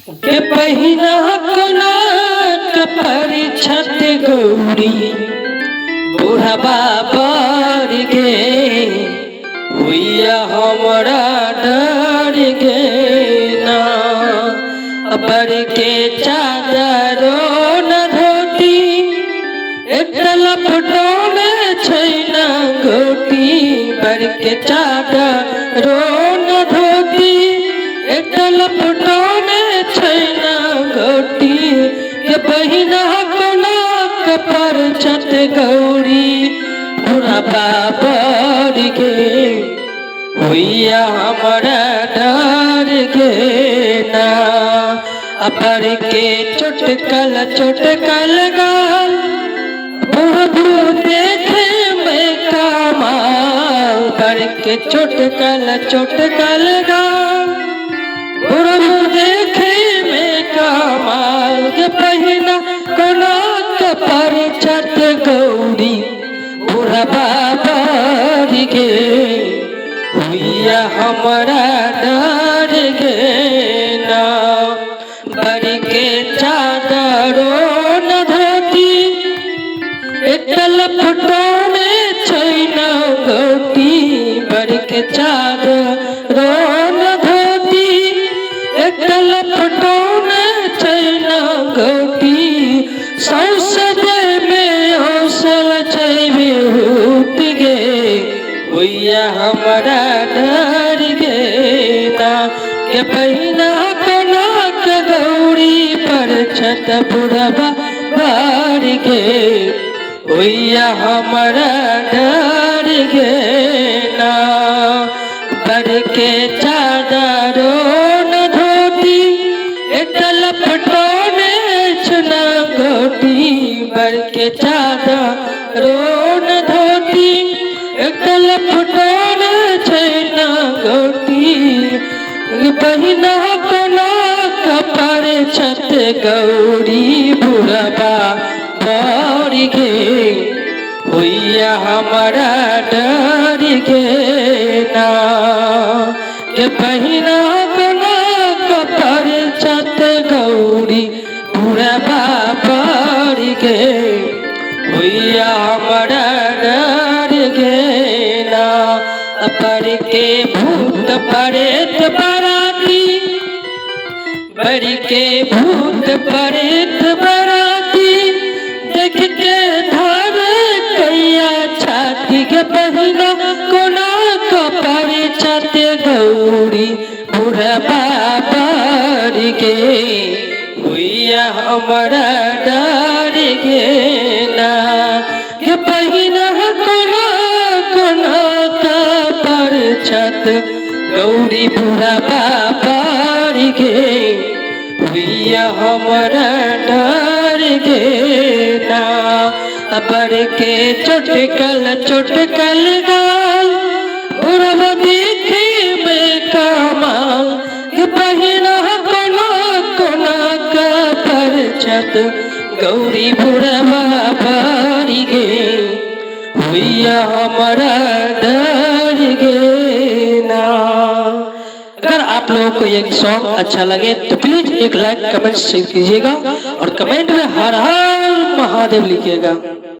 के पहिना कनक पर छत गौरी बुढ़वा बर गे हुइया हमरा डर गे ना बर के चादरो न धोती एकल फटोने छैना गोटी बर के चादरो न धोती एकल फटोने छैना गोटी के बहिना कनक पर छत गौरी बुढ़वा बर गे हुइया हमरा डर गे ना अपर के चुटकल गाल बुढ़बू देखे में कमाल पर के चुटकल गाल बुढ़बू देखे में कमाल के पहिना कनक पर छत गौरी बुढ़वा बर गे हुइया हमरा डर गे ना बर के चादरो न धोती एकल फटोने छैना गोटी बर के चादरो न धोती एकल फटोने छैना गोटी संसदे में हौसल छै बिहुत गे हुइया हमरा डर गे ना के पहिना कनक गौरी पर छत बुढ़वा बर गे हुइया हमरा डर गे ना बर के चादरो न धोती एकल फटोने छैना गोटी बर के चादरो न धोती एकल फटोने छैना गोटी बहिना कनक पर छत गौरी बुढ़वा बर गे हुइया हमरा डर गे ना के बहिना कनक पर छत गौरी बुढ़वा बर गे हुइया हमरा डर गे ना अपर के भूत प्रेत बराती बर के भूत प्रेत बराती देख के धर कैया छाती के बहिना कनक पर छत गौरी बुढ़वा बर गे हुइया हमरा डर गे ना के बहिना कनक पर छत गौरी बुढ़वा बर गे हुइया हमरा डर गे ना अपर के चुटकल गाल बुढ़वा देखे में कमाल के बहिना कनक पर छत गौरी बुढ़वा बर गे हुइया हमरा डर गे ना। अगर आप लोगों को ये सॉन्ग अच्छा लगे तो प्लीज एक लाइक कमेंट शेयर कीजिएगा और कमेंट में हर हर महादेव लिखिएगा।